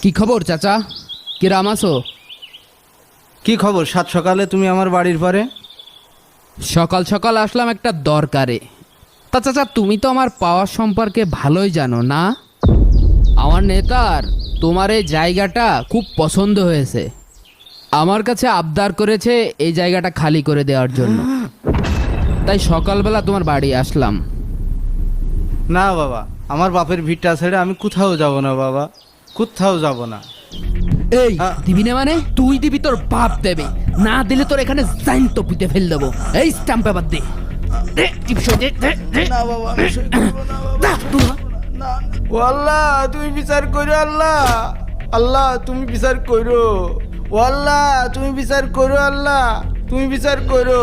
কি খবর চাচা? কিরাম আছো? কি খবর সাত সকালে তুমি আমার বাড়ির পরে? সকাল সকাল আসলাম একটা দরকারে। তা চাচা, তুমি তো আমার পাওয়ার সম্পর্কে ভালোই জানো না? আমার নেতার তোমার এই জায়গাটা খুব পছন্দ হয়েছে। আমার কাছে আবদার করেছে এই জায়গাটা খালি করে দেওয়ার জন্য। তাই সকালবেলা তোমার বাড়ি আসলাম। না বাবা, আমার বাপের ভিটটা ছেড়ে আমি কোথাও যাব না বাবা, কোথাও যাব না। এই দিবি না মানে? তুই দিবি, তোর বাপ দেবে। না দিলে তোর এখানে জাইন তো পুঁতে ফেল দেবো। এই স্ট্যাম্প পেপার দে। দে, টিপসই দে, দে, দে। না বাবা, আমি সই করবো না বাবা। দা, তুই। না, ও আল্লাহ তুমি বিচার করো, আল্লাহ আল্লাহ তুমি বিচার করো, ও আল্লাহ তুমি বিচার করো, আল্লাহ তুমি বিচার করো।